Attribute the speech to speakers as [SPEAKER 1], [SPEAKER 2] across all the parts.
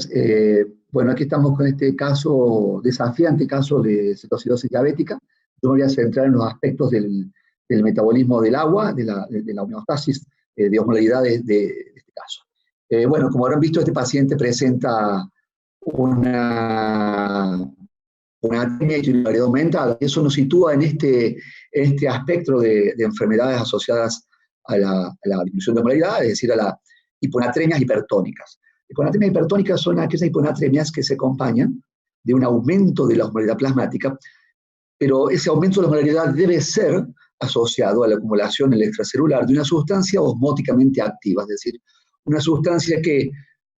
[SPEAKER 1] noches. Bueno, aquí estamos con este caso, desafiante caso de cetocidosis diabética. Yo me voy a centrar en los aspectos del metabolismo del agua, de la homeostasis, de osmolaridad de este caso. Bueno, como habrán visto, este paciente presenta una anemia y triglicéridos aumentada. Eso nos sitúa en este aspecto de enfermedades asociadas a la disminución de osmolaridad, es decir, a las hiponatremias hipertónicas. Hiponatremias hipertónicas son aquellas hiponatremias que se acompañan de un aumento de la osmolaridad plasmática, pero ese aumento de la osmolaridad debe ser asociado a la acumulación en el extracelular de una sustancia osmóticamente activa, es decir, una sustancia que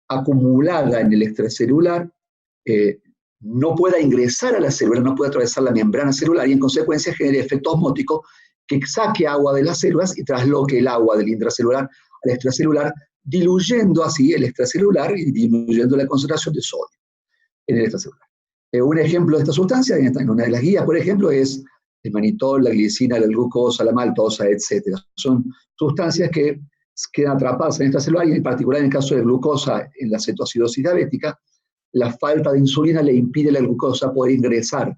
[SPEAKER 1] acumulada en el extracelular no pueda ingresar a la célula, no pueda atravesar la membrana celular y en consecuencia genere efecto osmótico que saque agua de las células y trasloque el agua del intracelular al extracelular, diluyendo así el extracelular y disminuyendo la concentración de sodio en el extracelular. Un ejemplo de esta sustancia, en una de las guías, por ejemplo, es el manitol, la glicina, la glucosa, la maltosa, etc. Son sustancias que quedan atrapadas en el extracelular y en particular en el caso de glucosa, en la cetoacidosis diabética, la falta de insulina le impide a la glucosa poder ingresar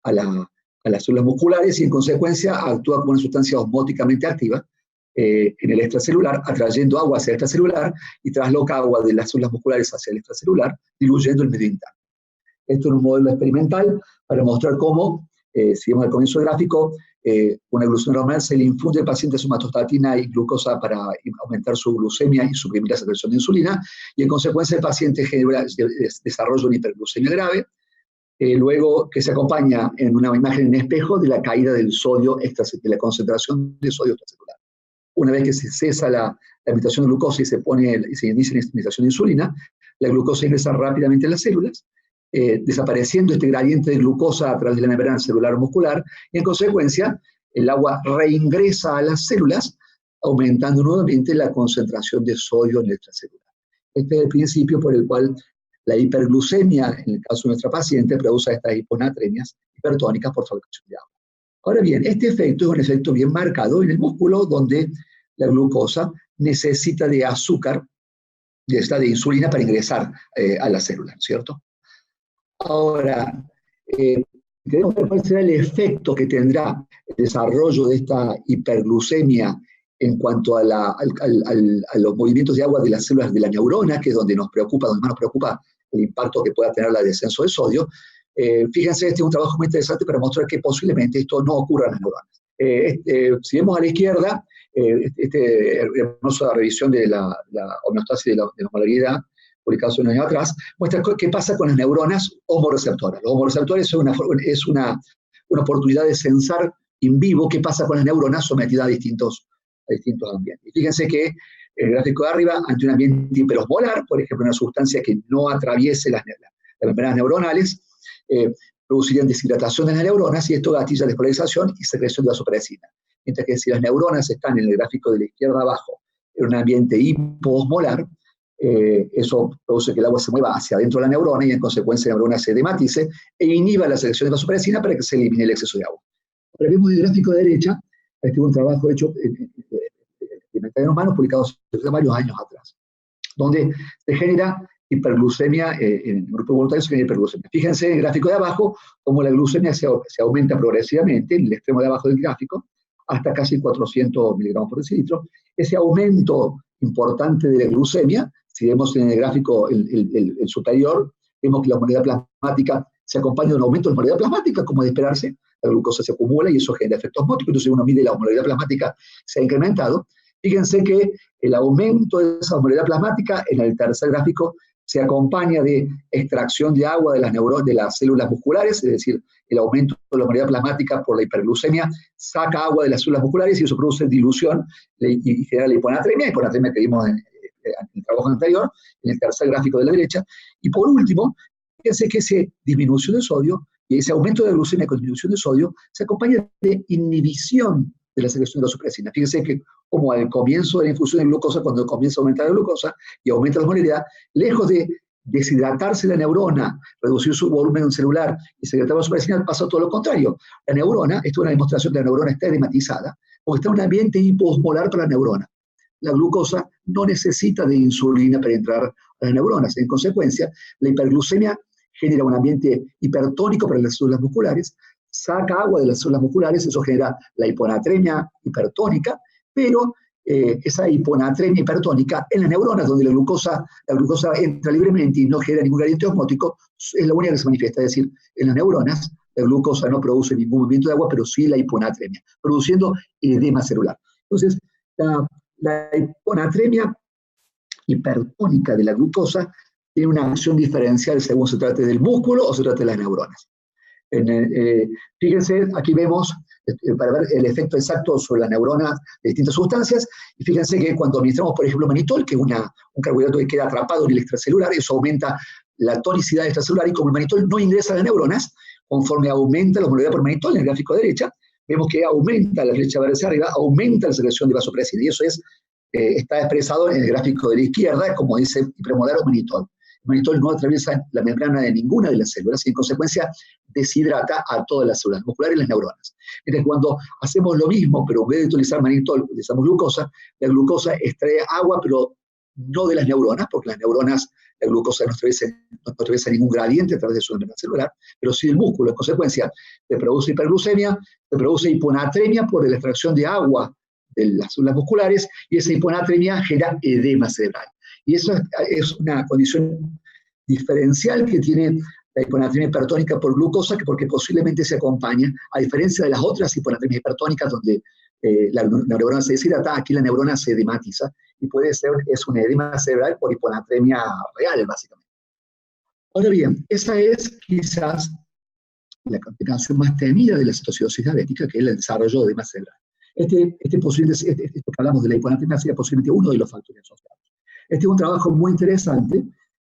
[SPEAKER 1] a las células musculares y en consecuencia actúa como una sustancia osmóticamente activa en el extracelular, atrayendo agua hacia el extracelular y trasloca agua de las células musculares hacia el extracelular, diluyendo el medio interno. Esto es un modelo experimental para mostrar cómo, si vemos al comienzo del gráfico, una glucosa normal se le infunde al paciente somatostatina y glucosa para aumentar su glucemia y suprimir la secreción de insulina, y en consecuencia el paciente desarrolla una hiperglucemia grave, luego que se acompaña en una imagen en espejo de la caída del sodio, de la concentración de sodio extracelular. Una vez que se cesa la administración de glucosa y se inicia la administración de insulina, la glucosa ingresa rápidamente en las células, desapareciendo este gradiente de glucosa a través de la membrana celular o muscular, y en consecuencia el agua reingresa a las células, aumentando nuevamente la concentración de sodio en el extracelular. Este es el principio por el cual la hiperglucemia, en el caso de nuestra paciente, produce estas hiponatremias hipertónicas por fabricación de agua. Ahora bien, este efecto es un efecto bien marcado en el músculo, donde la glucosa necesita de azúcar, necesita de insulina para ingresar a la célula, ¿cierto? Ahora, queremos ver cuál será el efecto que tendrá el desarrollo de esta hiperglucemia en cuanto a los movimientos de agua de las células de la neurona, que es donde más nos preocupa el impacto que pueda tener el descenso de sodio. Fíjense, este es un trabajo muy interesante para mostrar que posiblemente esto no ocurra en las neuronas. Si vemos a la izquierda, hermosa revisión de la homeostasis de la osmolaridad, publicado hace unos años atrás, muestra qué pasa con las neuronas homorreceptoras. Los homorreceptores es una oportunidad de censar in vivo qué pasa con las neuronas sometidas a distintos ambientes. Y fíjense que el gráfico de arriba, ante un ambiente hiperosmolar, por ejemplo, una sustancia que no atraviese las membranas neuronales, producirían deshidratación de las neuronas y esto gatilla despolarización y secreción de vasopresina. Mientras que si las neuronas están en el gráfico de la izquierda abajo, en un ambiente hipoosmolar, eso produce que el agua se mueva hacia adentro de la neurona y en consecuencia la neurona se dematice e inhiba la secreción de vasopresina para que se elimine el exceso de agua. Ahora vemos el gráfico de derecha, este es un trabajo hecho en humanos publicado hace varios años atrás, donde se genera hiperglucemia, en el grupo voluntario se genera hiperglucemia. Fíjense en el gráfico de abajo cómo la glucemia se aumenta progresivamente en el extremo de abajo del gráfico, hasta casi 400 miligramos por decilitro. Ese aumento importante de la glucemia, si vemos en el gráfico el superior, vemos que la osmolaridad plasmática se acompaña de un aumento de la osmolaridad plasmática, como de esperarse, la glucosa se acumula y eso genera efectos osmóticos, entonces uno mide la osmolaridad plasmática, se ha incrementado. Fíjense que el aumento de esa osmolaridad plasmática en el tercer gráfico se acompaña de extracción de agua de las células musculares, es decir, el aumento de la osmolaridad plasmática por la hiperglucemia saca agua de las células musculares y eso produce dilución y genera la hiponatremia que vimos en el trabajo anterior, en el tercer gráfico de la derecha. Y por último, fíjense que esa disminución de sodio y ese aumento de glucemia con disminución de sodio se acompaña de inhibición de la secreción de vasopresina. Fíjense que como al comienzo de la infusión de glucosa, cuando comienza a aumentar la glucosa y aumenta la osmolaridad, lejos de deshidratarse la neurona, reducir su volumen celular y secretar vasopresina, pasa todo lo contrario. La neurona, esto es una demostración que la neurona está edematizada, porque está en un ambiente hipoosmolar para la neurona. la glucosa no necesita de insulina para entrar a las neuronas. En consecuencia, la hiperglucemia genera un ambiente hipertónico para las células musculares, saca agua de las células musculares, eso genera la hiponatremia hipertónica, pero esa hiponatremia hipertónica en las neuronas, donde la glucosa entra libremente y no genera ningún gradiente osmótico, es la única que se manifiesta. Es decir, en las neuronas la glucosa no produce ningún movimiento de agua, pero sí la hiponatremia, produciendo edema celular. Entonces, la hiponatremia hipertónica de la glucosa tiene una acción diferencial según se trate del músculo o se trate de las neuronas. Fíjense, aquí vemos para ver el efecto exacto sobre las neuronas de distintas sustancias, y fíjense que cuando administramos, por ejemplo, manitol, que es un carbohidrato que queda atrapado en el extracelular, eso aumenta la tonicidad extracelular, y como el manitol no ingresa a las neuronas, conforme aumenta la osmolaridad por manitol, en el gráfico de derecha, vemos que aumenta la flecha verde hacia arriba, aumenta la secreción de vasopresina, y eso está expresado en el gráfico de la izquierda, como dice hipermolar o manitol. El manitol no atraviesa la membrana de ninguna de las células y en consecuencia deshidrata a todas las células musculares y las neuronas. Entonces, cuando hacemos lo mismo, pero en vez de utilizar manitol, utilizamos glucosa, la glucosa extrae agua, pero no de las neuronas, porque las neuronas, la glucosa no atraviesa ningún gradiente a través de su membrana celular, pero sí del músculo. En consecuencia, se produce hiperglucemia, se produce hiponatremia por la extracción de agua de las células musculares, y esa hiponatremia genera edema cerebral. Y eso es una condición diferencial que tiene la hiponatremia hipertónica por glucosa, porque posiblemente se acompaña, a diferencia de las otras hiponatremias hipertónicas, donde la neurona se deshidrata, aquí la neurona se edematiza, y es un edema cerebral por hiponatremia real, básicamente. Ahora bien, esa es quizás la complicación más temida de la citocidosis diabética, que es el desarrollo de edema cerebral. Esto que hablamos de la hiponatremia sería posiblemente uno de los factores asociados. Este es un trabajo muy interesante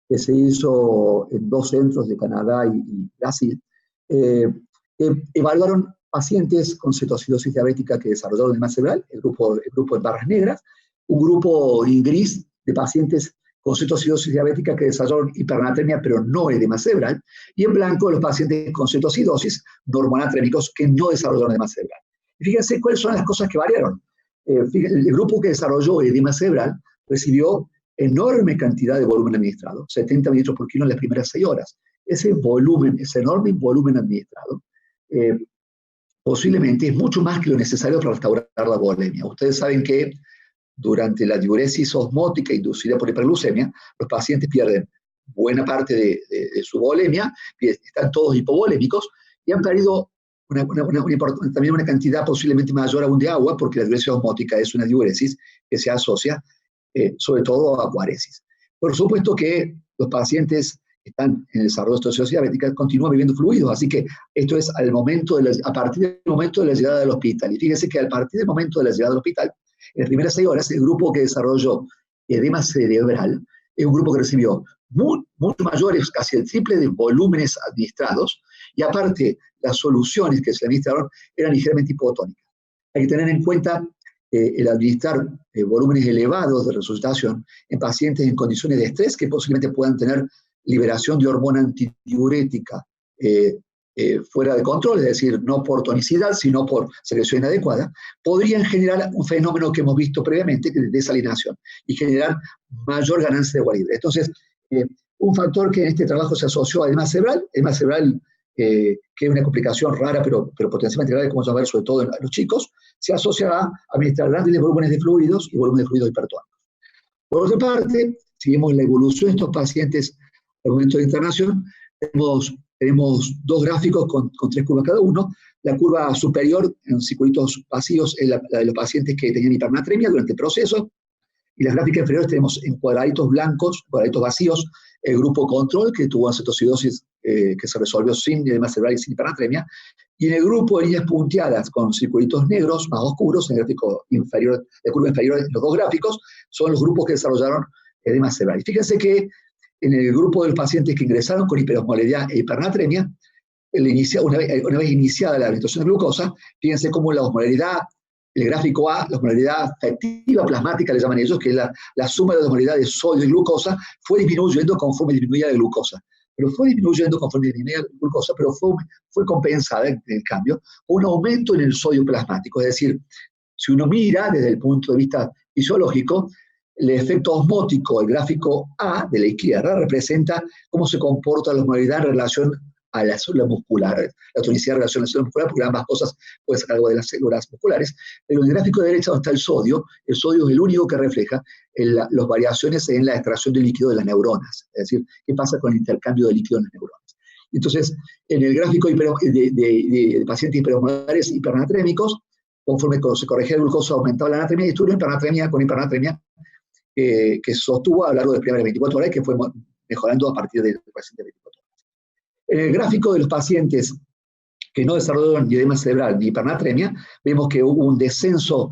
[SPEAKER 1] que se hizo en 2 centros de Canadá y Brasil, que evaluaron pacientes con citocidosis diabética que desarrollaron edema cerebral, el grupo en barras negras, un grupo en gris de pacientes con citocidosis diabética que desarrollaron hipernatremia pero no edema cerebral, y en blanco los pacientes con citocidosis normonatrémicos que no desarrollaron edema cerebral. Y fíjense cuáles son las cosas que variaron. El grupo que desarrolló edema cerebral recibió enorme cantidad de volumen administrado, 70 mililitros por kilo en las primeras 6 horas. Ese enorme volumen administrado, posiblemente es mucho más que lo necesario para restaurar la volemia. Ustedes saben que durante la diuresis osmótica inducida por hiperglucemia, los pacientes pierden buena parte de su volemia, están todos hipovolémicos, y han perdido también una cantidad posiblemente mayor aún de agua, porque la diuresis osmótica es una diuresis que se asocia sobre todo a guaresis. Por supuesto que los pacientes que están en el desarrollo de citocidosis diabética continúan bebiendo fluidos, así que esto es a partir del momento de la llegada del hospital. Y fíjense que a partir del momento de la llegada del hospital, en las primeras 6 horas, el grupo que desarrolló edema cerebral es un grupo que recibió mucho mayores, casi el triple de volúmenes administrados, y aparte las soluciones que se administraron eran ligeramente hipotónicas. Hay que tener en cuenta el administrar volúmenes elevados de resucitación en pacientes en condiciones de estrés que posiblemente puedan tener liberación de hormona antidiurética fuera de control, es decir, no por tonicidad, sino por secreción inadecuada, podrían generar un fenómeno que hemos visto previamente, que es desalinación, y generar mayor ganancia de agua libre. Entonces, un factor que en este trabajo se asoció a edema cerebral, que es una complicación rara, pero potencialmente grave, como vamos a ver, sobre todo en los chicos, se asocia a administrar grandes volúmenes de fluidos y volúmenes de fluidos hipertónicos. Por otra parte, si vemos la evolución de estos pacientes al momento de internación, tenemos 2 gráficos con 3 curvas cada uno. La curva superior, en circuitos vacíos, es la de los pacientes que tenían hipernatremia durante el proceso, y las gráficas inferiores tenemos en cuadraditos blancos, cuadraditos vacíos, el grupo control, que tuvo citocidosis que se resolvió sin edema cerebral y sin hipernatremia, y en el grupo de líneas punteadas con circuitos negros más oscuros, en el gráfico inferior, la curva inferior, los 2 gráficos, son los grupos que desarrollaron edema cerebral. Y fíjense que en el grupo de los pacientes que ingresaron con hiperosmolalidad e hipernatremia, una vez iniciada la administración de glucosa, fíjense cómo la osmolaridad, el gráfico A, la osmolaridad afectiva plasmática, le llaman ellos, que es la suma de la osmolaridad de sodio y glucosa, fue disminuyendo conforme disminuía la glucosa. Pero fue disminuyendo conforme disminuía la glucosa, pero fue compensada en el cambio con un aumento en el sodio plasmático. Es decir, si uno mira desde el punto de vista fisiológico, el efecto osmótico, el gráfico A de la izquierda, representa cómo se comporta la osmolaridad en relación a las células musculares, la tonicidad en relación a las células musculares, porque ambas cosas pueden ser algo de las células musculares, pero en el gráfico de derecha donde está el sodio es el único que refleja las variaciones en la extracción de líquido de las neuronas, es decir, qué pasa con el intercambio de líquido en las neuronas. Entonces, en el gráfico de pacientes hiperosmolares hipernatrémicos, conforme se corregía el glucosa, aumentaba la anatremia, y estuvo con hipernatremia que se sostuvo a lo largo de las primeras 24 horas, que fue mejorando a partir del paciente 24 horas. En el gráfico de los pacientes que no desarrollaron ni edema cerebral ni hipernatremia, vemos que hubo un descenso,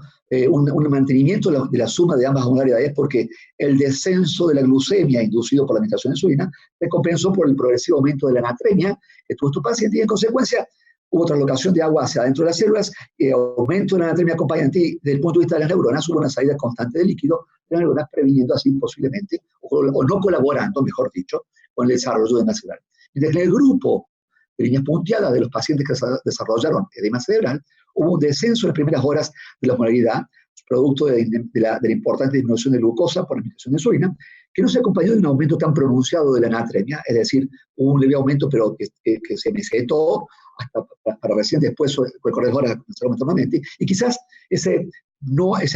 [SPEAKER 1] un mantenimiento de la suma de ambas modalidades, porque el descenso de la glucemia inducido por la administración de insulina se compensó por el progresivo aumento de la anatremia que tuvo estos pacientes, y en consecuencia hubo translocación de agua hacia adentro de las células, aumento de la anatremia acompañante, y desde el punto de vista de las neuronas hubo una salida constante de líquido de las neuronas, previniendo así posiblemente, o no colaborando, mejor dicho, con el desarrollo de edema cerebral. Mientras que en el grupo de líneas punteadas de los pacientes que desarrollaron edema cerebral, hubo un descenso en las primeras horas de la osmolaridad, producto de la importante disminución de glucosa por la administración de insulina, que no se acompañó de un aumento tan pronunciado de la anatremia, es decir, hubo un leve aumento, pero que se mesetó hasta para recién después, recorrer horas, comenzar a aumentar nuevamente, y quizás ese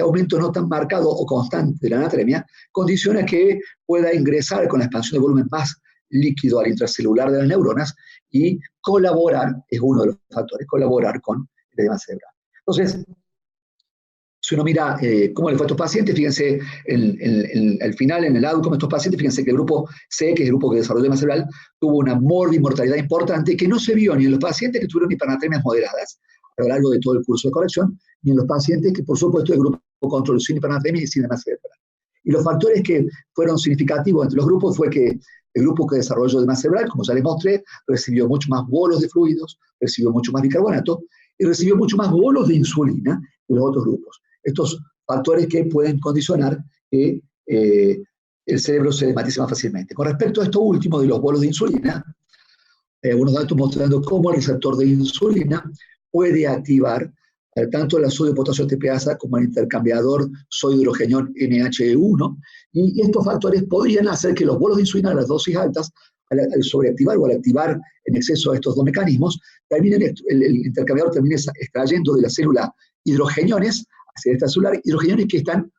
[SPEAKER 1] aumento no tan marcado o constante de la anatremia condiciona que pueda ingresar con la expansión de volumen más líquido al intracelular de las neuronas y colaborar, es uno de los factores, colaborar con el edema cerebral. Entonces, si uno mira cómo le fue a estos pacientes, fíjense al final, en el outcome de estos pacientes, fíjense que el grupo C, que es el grupo que desarrolló edema cerebral, tuvo una mortalidad importante que no se vio ni en los pacientes que tuvieron hipernatremias moderadas a lo largo de todo el curso de corrección, ni en los pacientes que, por supuesto, el grupo control sin hipernatremia y sin edema cerebral. Y los factores que fueron significativos entre los grupos fue que el grupo que desarrolló edema cerebral, como ya les mostré, recibió mucho más bolos de fluidos, recibió mucho más bicarbonato y recibió mucho más bolos de insulina que los otros grupos. Estos factores que pueden condicionar que el cerebro se edematice más fácilmente. Con respecto a esto último de los bolos de insulina, algunos datos mostrando cómo el receptor de insulina puede activar tanto la sodio-potasio ATPasa como el intercambiador sodio-hidrogenión NHE1, y estos factores podrían hacer que los bolos de insulina a las dosis altas, al sobreactivar o al activar en exceso estos dos mecanismos, el intercambiador termine extrayendo de la célula hidrogeniones hacia esta celular, hidrogeniones que están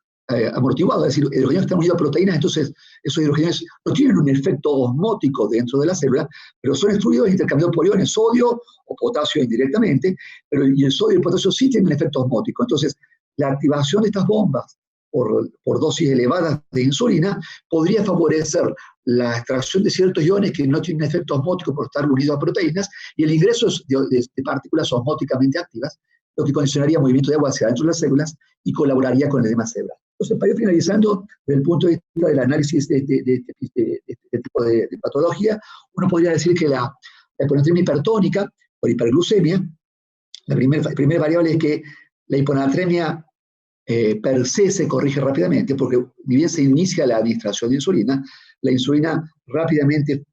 [SPEAKER 1] amortiguados, es decir, hidrogeniones que están unidos a proteínas, entonces esos hidrogeniones no tienen un efecto osmótico dentro de la célula, pero son destruidos e intercambiados por iones, sodio o potasio indirectamente, y el sodio y el potasio sí tienen un efecto osmótico. Entonces, la activación de estas bombas por dosis elevadas de insulina podría favorecer la extracción de ciertos iones que no tienen efecto osmótico por estar unidos a proteínas, y el ingreso de partículas osmóticamente activas, lo que condicionaría el movimiento de agua hacia adentro de las células y colaboraría con el edema cerebral. Entonces, para ir finalizando, desde el punto de vista del análisis de este tipo de patología, uno podría decir que la hiponatremia hipertónica por hiperglucemia, la primera variable es que la hiponatremia per se corrige rápidamente, porque ni bien se inicia la administración de insulina, la insulina rápidamente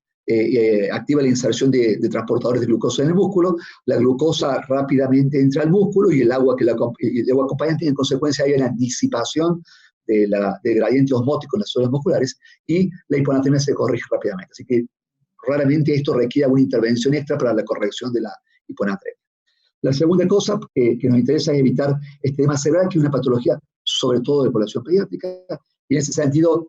[SPEAKER 1] activa la inserción de transportadores de glucosa en el músculo, la glucosa rápidamente entra al músculo y el agua acompañante, y en consecuencia hay una disipación del gradiente osmótico en las zonas musculares y la hiponatremia se corrige rápidamente. Así que raramente esto requiere una intervención extra para la corrección de la hiponatremia. La segunda cosa que nos interesa es evitar este edema cerebral, que es una patología sobre todo de población pediátrica, y en ese sentido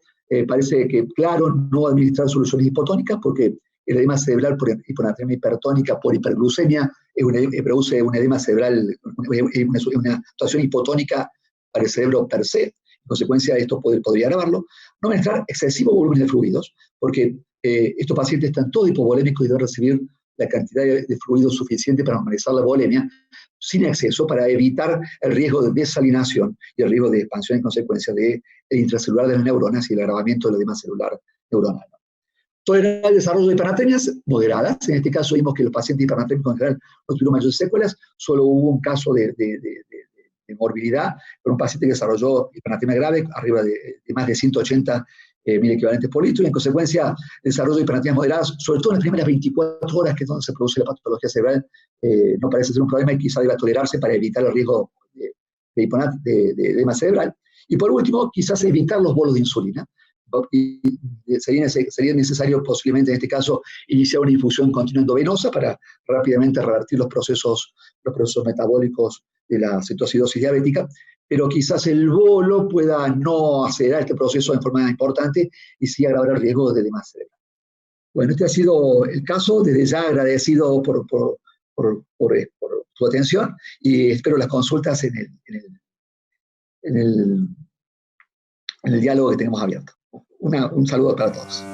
[SPEAKER 1] parece que, claro, no administrar soluciones hipotónicas, porque el edema cerebral por hiponatremia hipertónica, por hiperglucemia, produce un edema cerebral, una situación hipotónica para el cerebro per se. En consecuencia, esto podría agravarlo. No mezclar excesivo volumen de fluidos, porque estos pacientes están todos hipovolémicos y deben recibir la cantidad de fluido suficiente para normalizar la volemia, sin exceso, para evitar el riesgo de desalinación y el riesgo de expansión en consecuencia del intracelular de las neuronas y el agravamiento del edema celular neuronal. Tolerar el desarrollo de hipernatremias moderadas. En este caso vimos que los pacientes hipernatremicos en general no tuvieron mayores secuelas, solo hubo un caso de morbilidad, pero un paciente que desarrolló hipernatremia grave, arriba de más de 180 mil equivalentes por litro, y en consecuencia el desarrollo de hipernatremias moderadas, sobre todo en las primeras 24 horas, que es donde se produce la patología cerebral, no parece ser un problema y quizá deba tolerarse para evitar el riesgo de edema cerebral. Y por último, quizás evitar los bolos de insulina. Y sería necesario posiblemente en este caso iniciar una infusión continua endovenosa para rápidamente revertir los procesos metabólicos de la cetoacidosis diabética, pero quizás el bolo pueda no acelerar este proceso de forma importante y sí agravar el riesgo de edema cerebral. Bueno, este ha sido el caso, desde ya agradecido por su atención y espero las consultas en el diálogo que tenemos abierto. Un saludo para todos.